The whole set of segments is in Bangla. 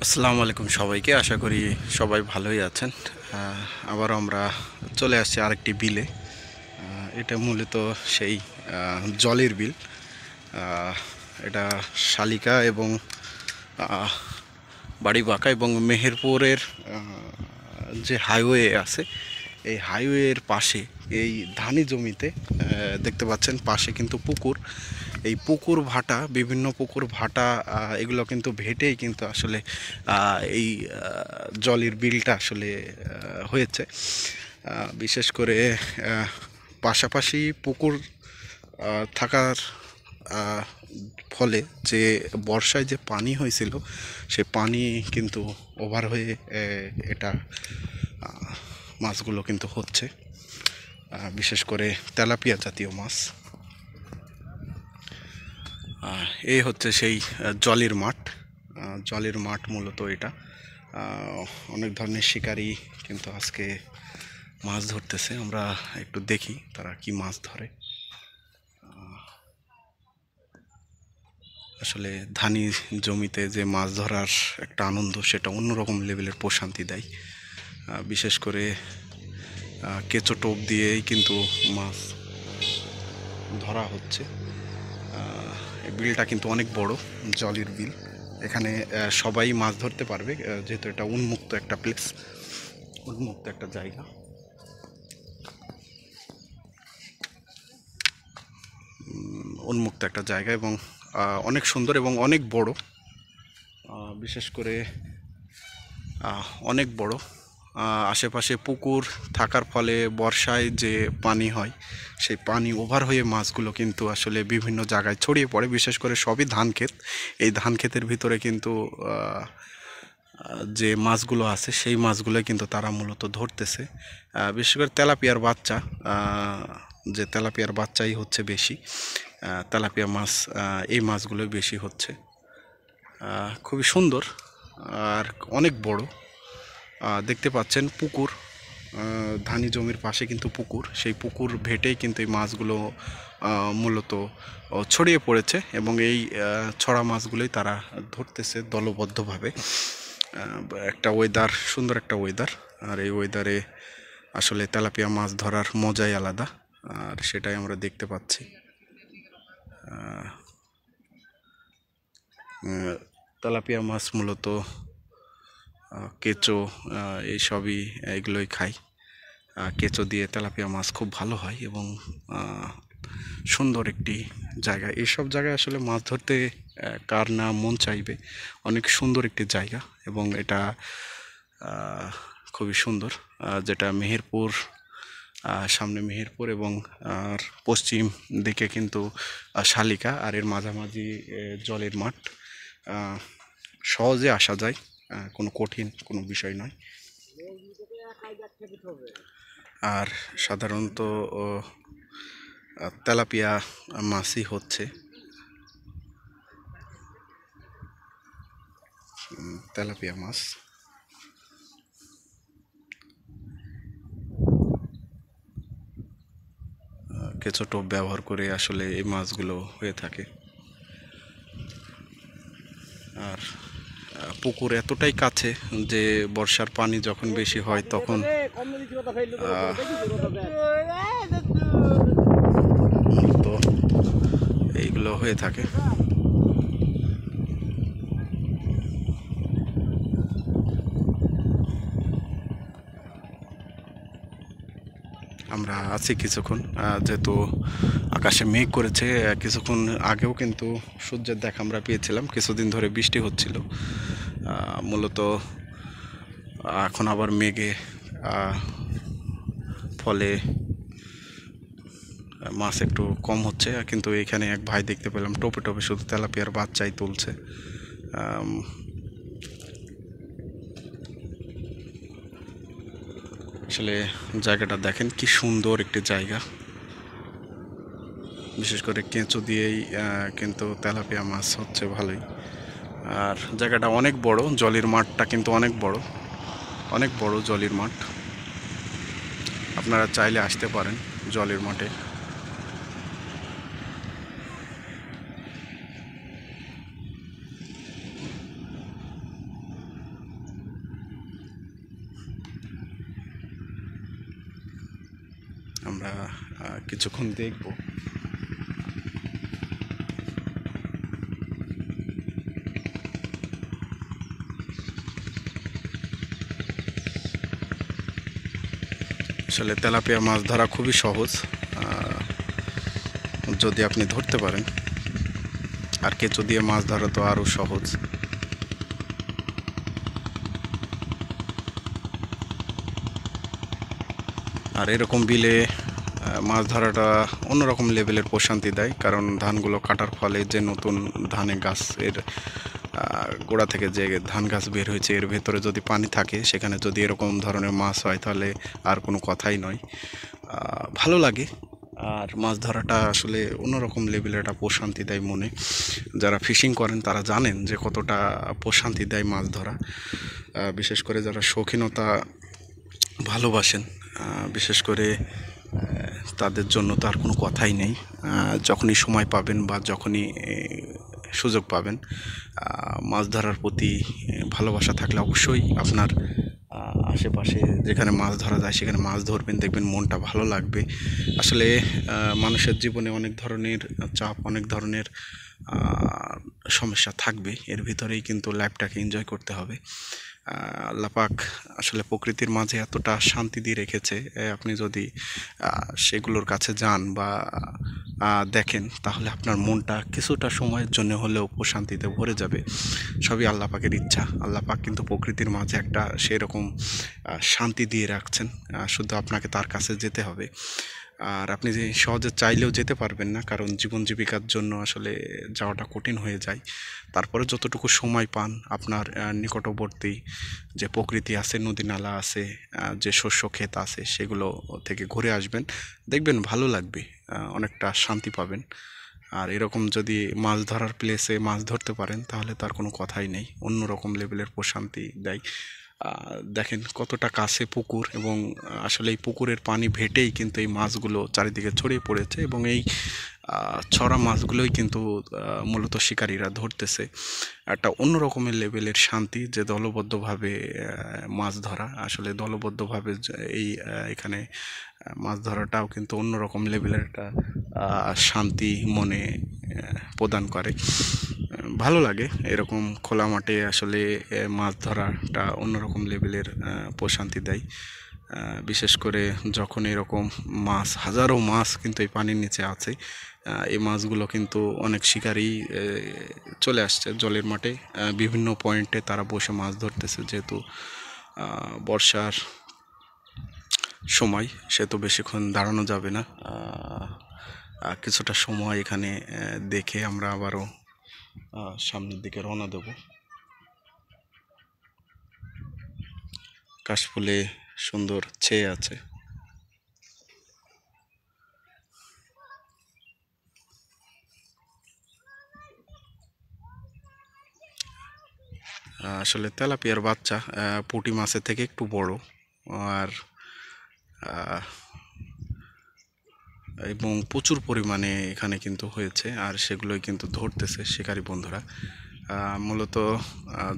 আসসালামু আলাইকুম সবাইকে। আশা করি সবাই ভালোই আছেন। আবার আমরা চলে আসছি আরেকটি বিলে। এটা মূলত সেই জলের বিল। আহ, এটা শালিকা এবং আহ, বাড়িবাঁকা এবং মেহেরপুরের যে হাইওয়ে আছে, এই হাইওয়ের পাশে এই ধানি জমিতে দেখতে পাচ্ছেন পাশে কিন্তু পুকুর। এই পুকুর ভাটা, বিভিন্ন পুকুর ভাটা, এগুলো কিন্তু ভেটেই কিন্তু আসলে এই জলের বিলটা আসলে হয়েছে। বিশেষ করে পাশাপাশি পুকুর থাকার আহ, ফলে যে বর্ষায় যে পানি হয়েছিল, সে পানি কিন্তু ওভার হয়ে এটা মাছগুলো কিন্তু হচ্ছে, বিশেষ করে তেলাপিয়া জাতীয় মাছ। এই হচ্ছে সেই জলের মাঠ। জলের মাঠ মূলত এটা। অনেক ধরনের শিকারী কিন্তু আজকে মাছ ধরতেছে। আমরা একটু দেখি তারা কি মাছ ধরে। আসলে ধানি জমিতে যে মাছ ধরার একটা আনন্দ, সেটা অন্যরকম লেভেলের প্রশান্তি দেয়। বিশেষ করে কেঁচো টোপ দিয়েই কিন্তু মাছ ধরা হচ্ছে। এই বিলটা কিন্তু অনেক বড়, জলের বিল। এখানে সবাই মাছ ধরতে পারবে, যেহেতু এটা উন্মুক্ত একটা প্লেস, উন্মুক্ত একটা জায়গা। উন্মুক্ত একটা জায়গা এবং অনেক সুন্দর এবং অনেক বড়। বিশেষ করে অনেক বড়। আশেপাশে পুকুর থাকার ফলে বর্ষায় যে পানি হয়, সেই পানি ওভার হয়ে মাছগুলো কিন্তু আসলে বিভিন্ন জায়গায় ছড়িয়ে পড়ে। বিশেষ করে সবই ধান ক্ষেত। এই ধান ক্ষেতের ভিতরে কিন্তু যে মাছগুলো আছে, সেই মাছগুলোই কিন্তু তারা মূলত ধরতেছে। বিশেষ করে তেলাপিয়ার বাচ্চা, যে তেলাপিয়ার বাচ্চাই হচ্ছে বেশি। তেলাপিয়া মাছ, এই মাছগুলোই বেশি হচ্ছে। খুবই সুন্দর আর অনেক বড়। দেখতে পাচ্ছেন পুকুর, ধানি জমির পাশে কিন্তু পুকুর। সেই পুকুর ভেটেই কিন্তু এই মাছগুলো মূলত ছড়িয়ে পড়েছে এবং এই ছড়া মাছগুলোই তারা ধরতেছে দলবদ্ধভাবে। একটা ওয়েদার, সুন্দর একটা ওয়েদার। আর এই ওয়েদারে আসলে তেলাপিয়া মাছ ধরার মজাই আলাদা, আর সেটাই আমরা দেখতে পাচ্ছি। তেলাপিয়া মাছ মূলত কেঁচো, এইসবই, এগুলোই খাই। কেঁচো দিয়ে তেলাপিয়া মাছ খুব ভালো হয় এবং সুন্দর একটি জায়গা। এইসব জায়গায় আসলে মাছ ধরতে কার না মন চাইবে। অনেক সুন্দর একটি জায়গা এবং এটা খুবই সুন্দর। যেটা মেহেরপুর, সামনে মেহেরপুর এবং আর পশ্চিম দিকে কিন্তু শালিকা, আর এর মাঝামাঝি জলের মাঠ। সহজে আসা যায়, কোনো কঠিন কোনো বিষয় নয়। আর সাধারণত তেলাপিয়া মাছই হচ্ছে। তেলাপিয়া মাছ কেঁচো টোপ ব্যবহার করে আসলে এই মাছগুলো হয়ে থাকে। আর পুকুর এতটাই কাছে যে বর্ষার পানি যখন বেশি হয় তখন তো এইগুলো হয়ে থাকে। আমরা আছি কিছুক্ষণ, যেহেতু আকাশে মেঘ করেছে। কিছুক্ষণ আগেও কিন্তু সূর্যের দেখা আমরা পেয়েছিলাম। কিছুদিন ধরে বৃষ্টি হচ্ছিল মূলত। এখন আবার মেঘে ফলে মাছ একটু কম হচ্ছে, কিন্তু এখানে এক ভাই দেখতে পেলাম টোপে টোপে শুধু তেলাপিয়ার বাচ্চাই তুলছে। আসলে জায়গাটা দেখেন কি সুন্দর একটি জায়গা। বিশেষ করে কেঁচো দিয়েই কিন্তু তেলাপিয়া মাছ হচ্ছে ভালোই। আর জায়গাটা অনেক বড়, জলের মাঠটা কিন্তু অনেক বড়, অনেক বড় জলের মাঠ। আপনারা চাইলে আসতে পারেন জলের মাঠে। আমরা কিছুক্ষণ দেখব। আসলে তেলাপিয়া মাছ ধরা খুবই সহজ যদি আপনি ধরতে পারেন, আর কেঁচো দিয়ে মাছ ধরা তো আরও সহজ। আর এরকম বিলে মাছ ধরাটা অন্যরকম লেভেলের প্রশান্তি দেয়, কারণ ধানগুলো কাটার ফলে যে নতুন ধানে গাছের গোড়া থেকে যে ধান গাছ বের হয়েছে এর ভেতরে যদি পানি থাকে, সেখানে যদি এরকম ধরনের মাছ হয় তাহলে আর কোনো কথাই নয়, ভালো লাগে। আর মাছ ধরাটা আসলে অন্যরকম লেভেলের একটা প্রশান্তি দেয় মনে। যারা ফিশিং করেন তারা জানেন যে কতটা প্রশান্তি দেয় মাছ ধরা। বিশেষ করে যারা শৌখিনতা ভালোবাসেন, বিশেষ করে তাদের জন্য তো আর কোনো কথাই নেই। যখনই সময় পাবেন বা যখনই সুযোগ পাবেন, মাছ ধরার প্রতি ভালোবাসা থাকলে অবশ্যই আপনার আশেপাশে যেখানে মাছ ধরা যায় সেখানে মাছ ধরবেন, দেখবেন মনটা ভালো লাগবে। আসলে মানুষের জীবনে অনেক ধরনের চাপ, অনেক ধরনের সমস্যা থাকবে, এর ভিতরেই কিন্তু লাইফটাকে এনজয় করতে হবে। আল্লাহ পাক আসলে প্রকৃতির মাঝে এতটা শান্তি দিয়ে রেখেছে, আপনি যদি সেগুলোর কাছে যান বা দেখেন, তাহলে আপনার মনটা কিছুটা সময়ের জন্য হলেও প্রশান্তিতে ভরে যাবে। সবই আল্লাহ পাকের ইচ্ছা। আল্লাহ পাক কিন্তু প্রকৃতির মাঝে একটা সেরকম শান্তি দিয়ে রাখছেন, শুধু আপনাকে তার কাছে যেতে হবে। আর আপনি যে সহজে চাইলেও যেতে পারবেন না, কারণ জীবন জীবিকার জন্য আসলে যাওয়াটা কঠিন হয়ে যায়। তারপরে যতটুকু সময় পান, আপনার নিকটবর্তী যে প্রকৃতি আছে, নদী নালা আছে, যে শস্য ক্ষেত আছে, সেগুলো থেকে ঘুরে আসবেন, দেখবেন ভালো লাগবে, অনেকটা শান্তি পাবেন। আর এরকম যদি মাছ ধরার প্লেসে মাছ ধরতে পারেন, তাহলে তার কোনো কথাই নেই, অন্যরকম লেভেলের প্রশান্তি দেয়। দেখেন কতটা কাছে পুকুর, এবং আসলে এই পুকুরের পানি ভেটেই কিন্তু এই মাছগুলো চারিদিকে ছড়িয়ে পড়েছে, এবং এই ছড়া মাছগুলোই কিন্তু মূলত শিকারীরা ধরতেছে। একটা অন্য রকমের লেভেলের শান্তি, যে দলবদ্ধভাবে মাছ ধরা, আসলে দলবদ্ধভাবে এই এখানে মাছ ধরাটাও কিন্তু অন্যরকম লেভেলের একটা শান্তি মনে প্রদান করে। ভালো লাগে এরকম খোলা মাঠে আসলে মাছ ধরাটা অন্যরকম লেভেলের প্রশান্তি দেয়। বিশেষ করে যখন এরকম মাছ, হাজারো মাছ কিন্তু এই পানির নিচে আছে, এই মাছগুলো কিন্তু অনেক শিকারী চলে আসছে জলের মাঠে, বিভিন্ন পয়েন্টে তারা বসে মাছ ধরতেছে। যেহেতু বর্ষার সময়, সেহেতু বেশিক্ষণ দাঁড়ানো যাবে না, কিছুটা সময় এখানে দেখে আমরা আবারও সামনের দিকে রওনা দেব। কাশফুলে সুন্দর ছেয়ে আছে। আসলে তেলাপিয়ার বাচ্চা পুঁটি মাছের থেকে একটু বড়, আর এবং প্রচুর পরিমাণে এখানে কিন্তু হয়েছে, আর সেগুলোই কিন্তু ধরতেছে শিকারী বন্ধুরা। মূলত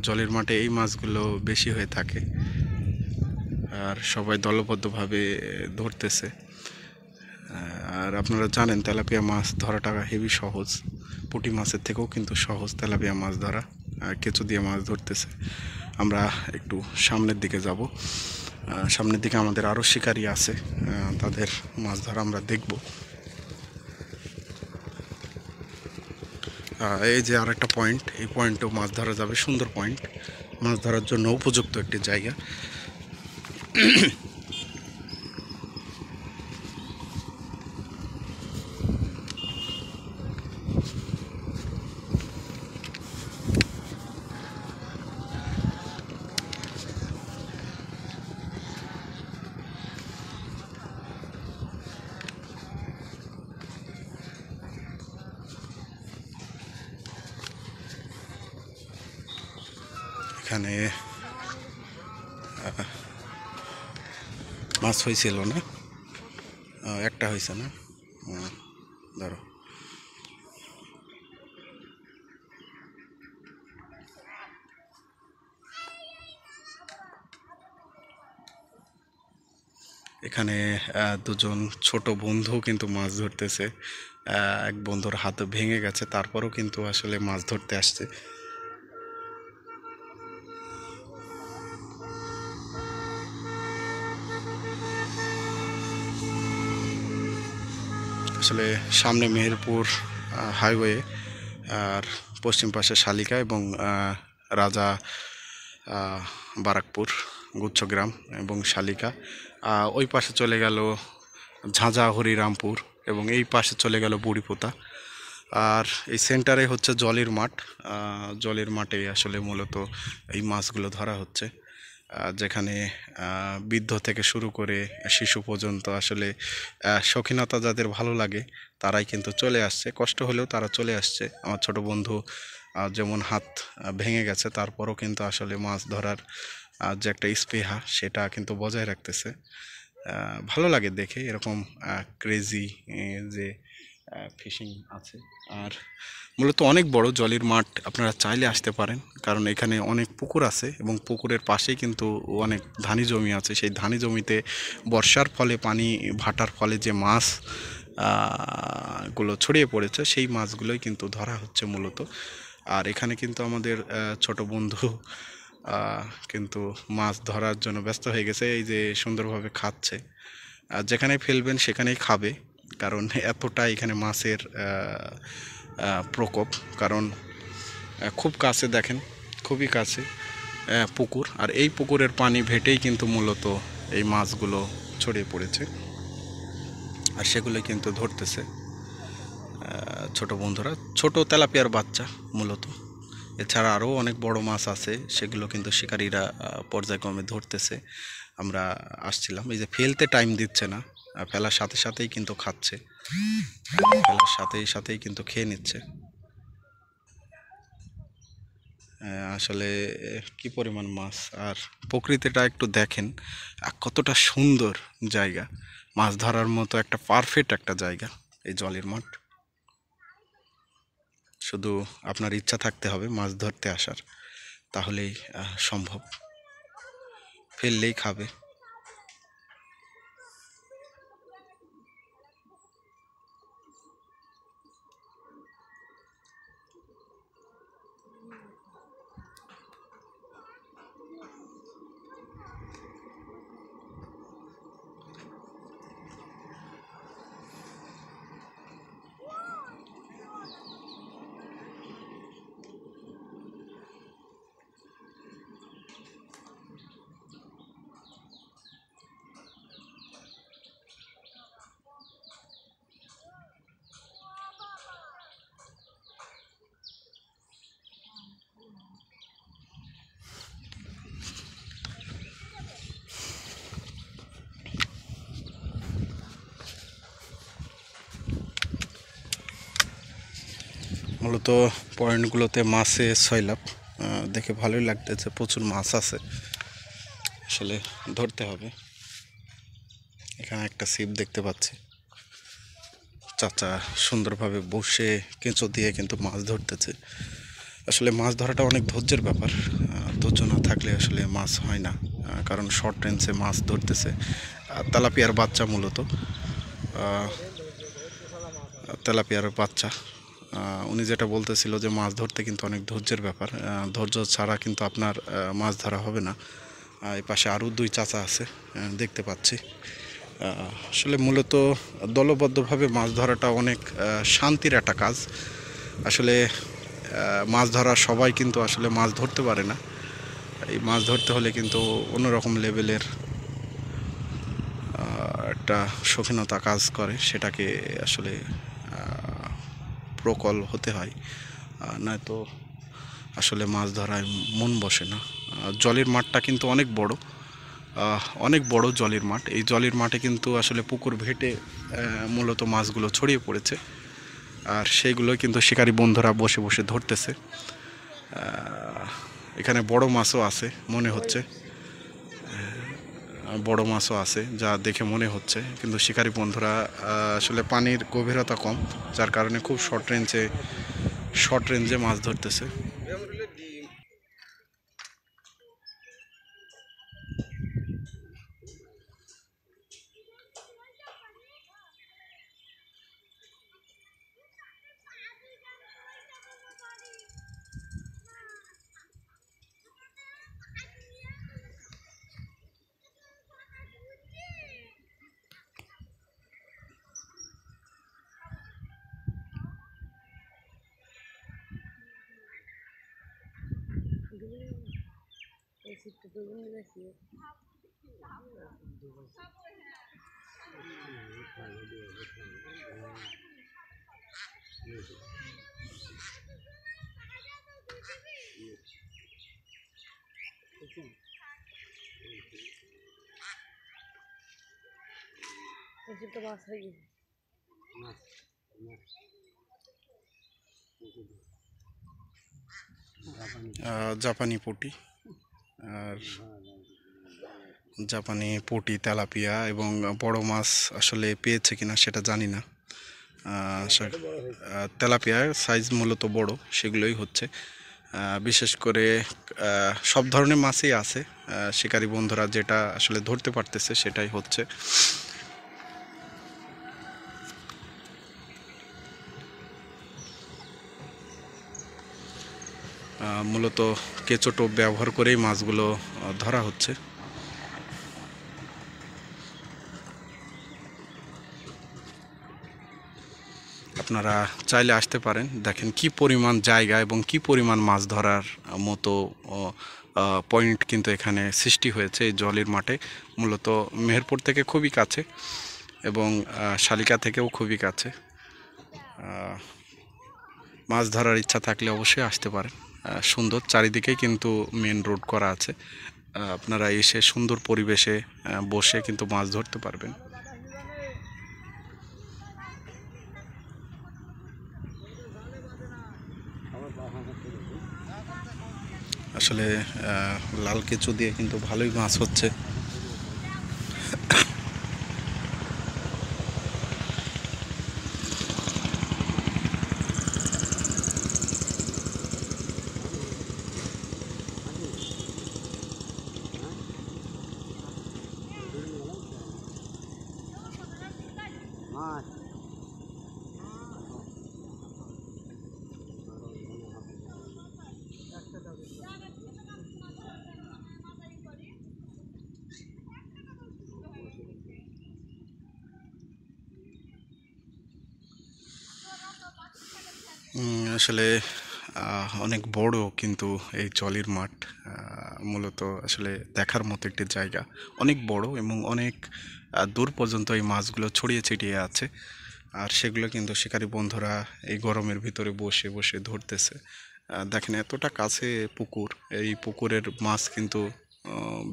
জলের মাঠে এই মাছগুলো বেশি হয়ে থাকে, আর সবাই দলবদ্ধভাবে ধরতেছে। আর আপনারা জানেন তেলাপিয়া মাছ ধরাটা হেবি সহজ, পুঁটি মাছের থেকেও কিন্তু সহজ তেলাপিয়া মাছ ধরা। কেঁচো দিয়ে মাছ ধরতেছে। আমরা একটু সামনের দিকে যাব, সামনের দিকে আমাদের আরও শিকারী আছে, তাদের মাছ ধরা আমরা দেখব। এই যে আর একটা পয়েন্ট, এই পয়েন্টেও মাছ ধরা যাবে, সুন্দর পয়েন্ট, মাছ ধরার জন্য উপযুক্ত একটি জায়গা। এখানে মাছ হয়েছিল না, একটা হয়েছে না, ধরো। এখানে দুজন ছোট বন্ধু কিন্তু মাছ ধরতেছে। এক বন্ধুর হাত ভেঙে গেছে, তারপরও কিন্তু আসলে মাছ ধরতে আসছে। আসলে সামনে মেহেরপুর হাইওয়ে, আর পশ্চিম পাশে শালিকা এবং রাজা বারাকপুর গুচ্ছগ্রাম এবং শালিকা। ওই পাশে চলে গেল ঝাঁঝা হরিরামপুর এবং এই পাশে চলে গেল বুড়িপোতা। আর এই সেন্টারে হচ্ছে জলের মাঠ। জলের মাঠে আসলে মূলত এই মাছগুলো ধরা হচ্ছে, যেখানে বৃদ্ধ থেকে শুরু করে শিশু পর্যন্ত আসলে শৌখিনতা যাদের ভালো লাগে তারাই কিন্তু চলে আসছে। কষ্ট হলেও তারা চলে আসছে। আমার ছোট বন্ধু যেমন হাত ভেঙে গেছে, তারপরও কিন্তু আসলে মাছ ধরার যে একটা স্পৃহা সেটা কিন্তু বজায় রাখতেছে। ভালো লাগে দেখে এরকম ক্রেজি যে ফিশিং আছে। আর মূলত অনেক বড় জলের মাঠ, আপনারা চাইলে আসতে পারেন, কারণ এখানে অনেক পুকুর আছে এবং পুকুরের পাশেই কিন্তু অনেক ধানি জমি আছে। সেই ধানি জমিতে বর্ষার ফলে পানি ভাটার ফলে যে মাছ গুলো ছড়িয়ে পড়েছে সেই মাছগুলোই কিন্তু ধরা হচ্ছে মূলত। আর এখানে কিন্তু আমাদের ছোট বন্ধু কিন্তু মাছ ধরার জন্য ব্যস্ত হয়ে গেছে। এই যে সুন্দরভাবে খাচ্ছে, যেখানে ফেলবেন সেখানেই খাবে, কারণ এতটা এখানে মাছের প্রকোপ। কারণ খুব কাছে দেখেন, খুবই কাছে পুকুর, আর এই পুকুরের পানি ভেটেই কিন্তু মূলত এই মাছগুলো ছড়িয়ে পড়েছে, আর সেগুলোই কিন্তু ধরতেছে ছোট বন্ধুরা, ছোট তেলাপিয়ার বাচ্চা মূলত। এছাড়া আরও অনেক বড় মাছ আছে, সেগুলো কিন্তু শিকারীরা পর্যায়ক্রমে ধরতেছে। আমরা আসছিলাম, এই যে ফেলতে টাইম দিচ্ছে না, ফেলার সাথে সাথেই কিন্তু খাচ্ছে, ফেলার সাথেই কিন্তু খেয়ে নিচ্ছে। আসলে কি পরিমাণ মাছ, আর প্রকৃতিটা একটু দেখেন কতটা সুন্দর জায়গা, মাছ ধরার মতো একটা পারফেক্ট একটা জায়গা এই জলের মাঠ। শুধু আপনার ইচ্ছা থাকতে হবে মাছ ধরতে আসার, তাহলেই সম্ভব, ফেললেই খাবে। মূলত পয়েন্টগুলোতে মাছে সয়লাভ, দেখে ভালোই লাগতেছে, প্রচুর মাছ আছে, আসলে ধরতে হবে। এখানে একটা ছিপ দেখতে পাচ্ছি, চাচা সুন্দরভাবে বসে কেঁচো দিয়ে কিন্তু মাছ ধরতেছে। আসলে মাছ ধরাটা অনেক ধৈর্যের ব্যাপার, ধৈর্য না থাকলে আসলে মাছ হয় না, কারণ শর্ট রেঞ্জে মাছ ধরতেছে। তেলাপিয়ার বাচ্চা মূলত, তেলাপিয়ার বাচ্চা। উনি যেটা বলতেছিল যে মাছ ধরতে কিন্তু অনেক ধৈর্যের ব্যাপার, ধৈর্য ছাড়া কিন্তু আপনার মাছ ধরা হবে না। এই পাশে আরও দুই চাচা আছে দেখতে পাচ্ছি। আসলে মূলত দলবদ্ধভাবে মাছ ধরাটা অনেক শান্তির একটা কাজ। আসলে মাছ ধরা সবাই কিন্তু আসলে মাছ ধরতে পারে না। এই মাছ ধরতে হলে কিন্তু অন্যরকম লেভেলের একটা শৌখিনতা কাজ করে, সেটাকে আসলে প্রকল হতে হয়, নয়তো আসলে মাছ ধরায় মন বসে না। জলের মাঠটা কিন্তু অনেক বড়, অনেক বড় জলের মাঠ। এই জলের মাঠে কিন্তু আসলে পুকুর ভেটে মূলত মাছগুলো ছড়িয়ে পড়েছে, আর সেইগুলো কিন্তু শিকারী বন্ধুরা বসে বসে ধরতেছে। এখানে বড় মাছও আছে মনে হচ্ছে, বড় মাছও আছে যা দেখে মনে হচ্ছে, কিন্তু শিকারী বন্ধুরা আসলে পানির গভীরতা কম, যার কারণে খুব শর্ট রেঞ্জে মাছ ধরতেছে। জাপানি পুঁটি আর জাপানি পুঁটি, তেলাপিয়া এবং বড় মাছ আসলে পেয়েছে কিনা সেটা জানি না। তেলাপিয়ার সাইজ মূলত বড়, সেগুলোই হচ্ছে। বিশেষ করে সব ধরনের মাছই আছে, শিকারী বন্ধুরা যেটা আসলে ধরতে পারতেছে সেটাই হচ্ছে। মূলত কেঁচো টোপ ব্যবহার করেই মাছগুলো ধরা হচ্ছে। আপনারা চাইলে আসতে পারেন, দেখেন কি পরিমাণ জায়গা এবং কি পরিমাণ মাছ ধরার মতো পয়েন্ট কিন্তু এখানে সৃষ্টি হয়েছে এই জলের মাঠে। মূলত মেহেরপুর থেকে খুবই কাছে এবং শালিকা থেকেও খুবই কাছে। মাছ ধরার ইচ্ছা থাকলে অবশ্যই আসতে পারেন। সুন্দর, চারিদিকেই কিন্তু মেন রোড করা আছে। আপনারা এসে সুন্দর পরিবেশে বসে কিন্তু মাছ ধরতে পারবেন। আসলে লাল কেঁচো দিয়ে কিন্তু ভালোই মাছ হচ্ছে। আসলে অনেক বড় কিন্তু এই জলের মাঠ, মূলত আসলে দেখার মতো একটি জায়গা, অনেক বড় এবং অনেক দূর পর্যন্ত এই মাছগুলো ছড়িয়ে ছিটিয়ে আছে। আর সেগুলো কিন্তু শিকারী বন্ধুরা এই গরমের ভিতরে বসে বসে ধরতেছে। দেখেন এতটা কাছে পুকুর, এই পুকুরের মাছ কিন্তু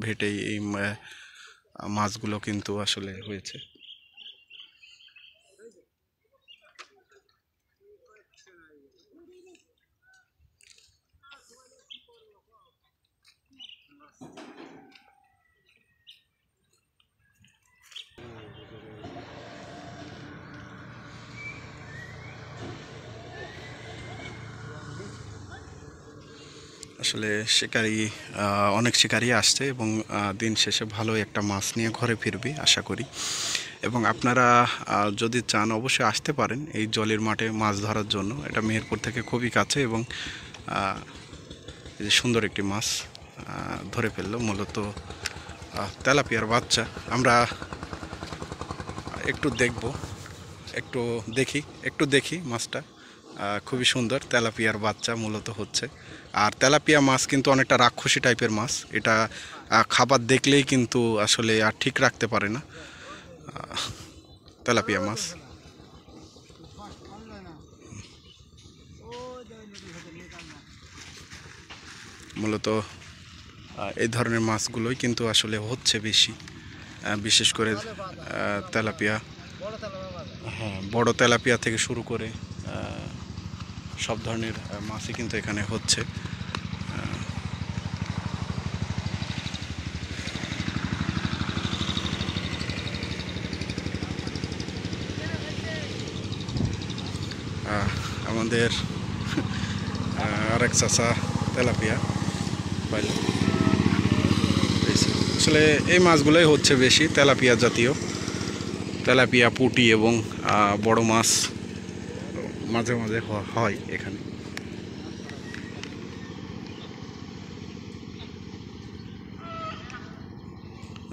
ভেটেই এই মাছগুলো কিন্তু আসলে হয়েছে। আসলে শিকারি, অনেক শিকারি আসছে এবং দিন শেষে ভালো একটা মাছ নিয়ে ঘরে ফিরবে আশা করি। এবং আপনারা যদি চান অবশ্যই আসতে পারেন এই জলের মাঠে মাছ ধরার জন্য। এটা মেহেরপুর থেকে খুবই কাছে এবং সুন্দর একটি মাছ ধরে ফেললো, মূলত তেলাপিয়ার বাচ্চা। আমরা একটু দেখব, একটু দেখি মাছটা। খুবই সুন্দর, তেলাপিয়ার বাচ্চা মূলত হচ্ছে। আর তেলাপিয়া মাছ কিন্তু অনেকটা রাক্ষসী টাইপের মাছ, এটা খাবার দেখলেই কিন্তু আসলে আর ঠিক রাখতে পারে না তেলাপিয়া মাছ। মূলত এই ধরনের মাছগুলোই কিন্তু আসলে হচ্ছে বেশি, বিশেষ করে তেলাপিয়া। হ্যাঁ, বড় তেলাপিয়া থেকে শুরু করে সব ধরনের মাছই কিন্তু এখানে হচ্ছে। আমাদের আরেক চাচা তেলাপিয়া পাইল। আসলে এই মাছগুলোই হচ্ছে বেশি, তেলাপিয়া জাতীয়, তেলাপিয়া, পুঁটি এবং বড় মাছ মাঝে মাঝে হয় এখানে।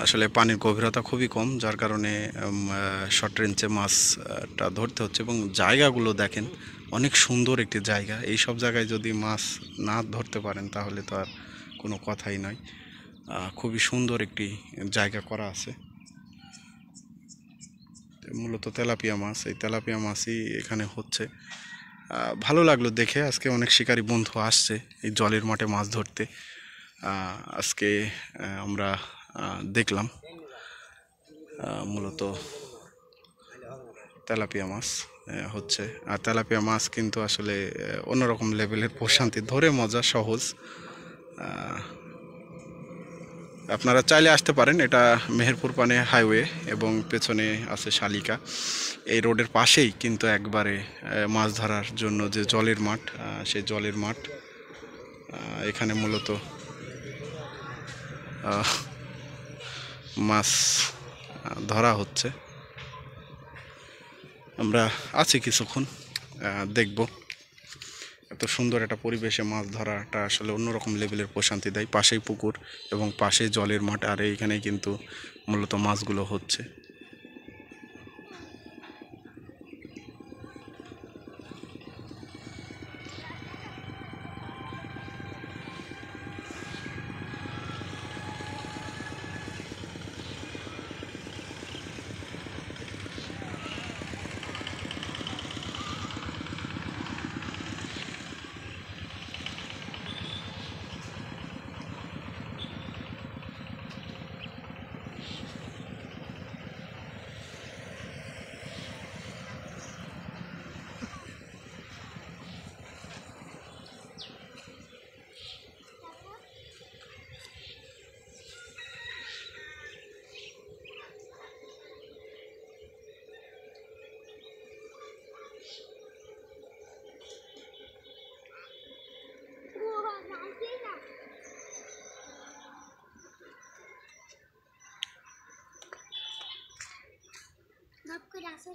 আসলে পানির গভীরতা খুবই কম, যার কারণে শর্ট রেঞ্জে মাছটা ধরতে হচ্ছে। এবং জায়গাগুলো দেখেন, অনেক সুন্দর একটি জায়গা। এই সব জায়গায় যদি মাছ না ধরতে পারেন তাহলে তো আর কোনো কথাই নয়। খুবই সুন্দর একটি জায়গা করা আছে। মূলত তেলাপিয়া মাছ, এই তেলাপিয়া মাছই এখানে হচ্ছে। ভালো লাগলো দেখে। আজকে অনেক শিকারী বন্ধু আসছে এই জলের মাঠে মাছ ধরতে। আজকে আমরা দেখলাম মূলত তেলাপিয়া মাছ হচ্ছে। আর তেলাপিয়া মাছ কিন্তু আসলে অন্যরকম লেভেলের প্রশান্তি, ধরে মজা, সহজ। আপনারা চাইলে আসতে পারেন। এটা মেহেরপুর পানে হাইওয়ে এবং পেছনে আছে শালিকা। এই রোডের পাশেই কিন্তু একবারে মাছ ধরার জন্য যে জলের মাঠ, সেই জলের মাঠ। এখানে মূলত মাছ ধরা হচ্ছে। আমরা আছি কিছুক্ষণ, দেখব। এত সুন্দর একটা পরিবেশে মাছ ধরাটা আসলে অন্যরকম লেভেলের প্রশান্তি দেয়। পাশেই পুকুর এবং পাশেই জলের মাঠ, আর এইখানেই কিন্তু মূলত মাছগুলো হচ্ছে।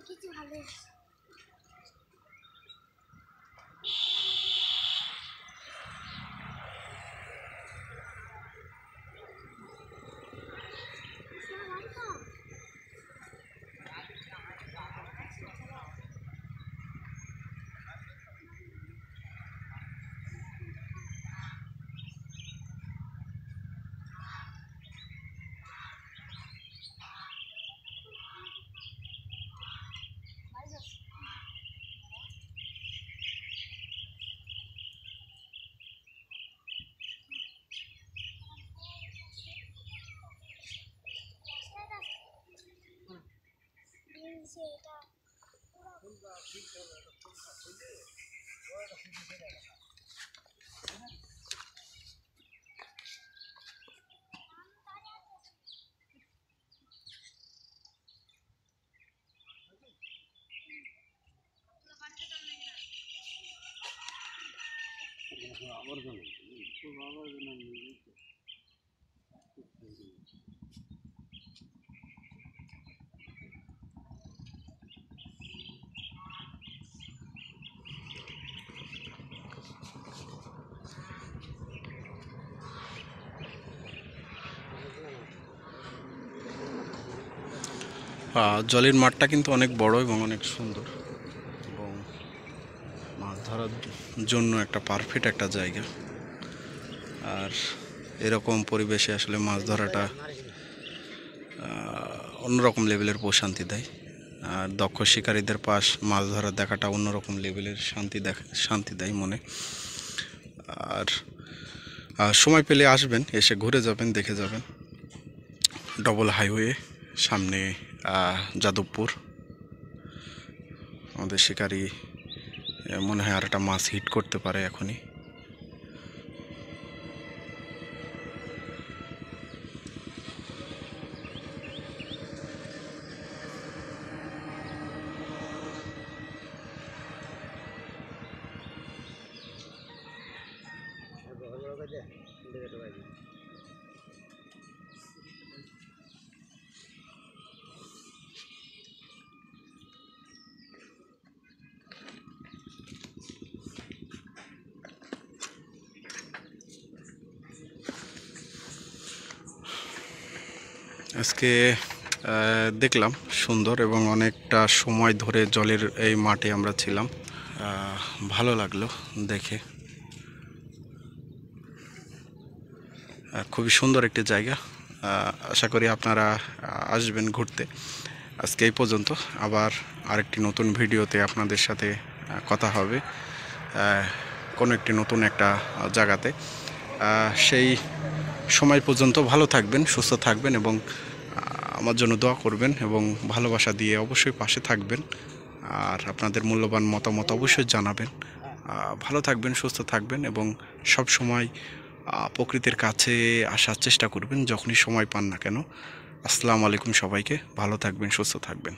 কিছু ভালো জলের মাঠটা কিন্তু অনেক বড় এবং অনেক সুন্দর, এবং মাছ ধরার জন্য একটা পারফেক্ট একটা জায়গা। আর এরকম পরিবেশে আসলে মাছ ধরাটা অন্যরকম লেভেলের প্রশান্তি দেয়। আর দক্ষ শিকারীদের পাশ মাছ ধরা দেখাটা অন্যরকম লেভেলের শান্তি দেয় মনে। আর সময় পেলে আসবেন, এসে ঘুরে যাবেন, দেখে যাবেন। ডবল হাইওয়ে, সামনে যাদবপুর। আমাদের শিকারি মনে হয় আর একটা মাছ হিট করতে পারে এখনই। আজকে দেখলাম সুন্দর, এবং অনেকটা সময় ধরে জলের এই মাঠে আমরা ছিলাম। ভালো লাগলো দেখে। খুবই সুন্দর একটি জায়গা। আশা করি আপনারা আসবেন ঘুরতে। আজকে এই পর্যন্ত, আবার আরেকটি নতুন ভিডিওতে আপনাদের সাথে কথা হবে কোনো একটি নতুন একটা জায়গাতে। সেই সময় পর্যন্ত ভালো থাকবেন, সুস্থ থাকবেন এবং আমার জন্য দোয়া করবেন এবং ভালোবাসা দিয়ে অবশ্যই পাশে থাকবেন। আর আপনাদের মূল্যবান মতামত অবশ্যই জানাবেন। ভালো থাকবেন, সুস্থ থাকবেন এবং সব সময় প্রকৃতির কাছে আসার চেষ্টা করবেন যখনই সময় পান না কেন। আসসালামু আলাইকুম সবাইকে। ভালো থাকবেন, সুস্থ থাকবেন।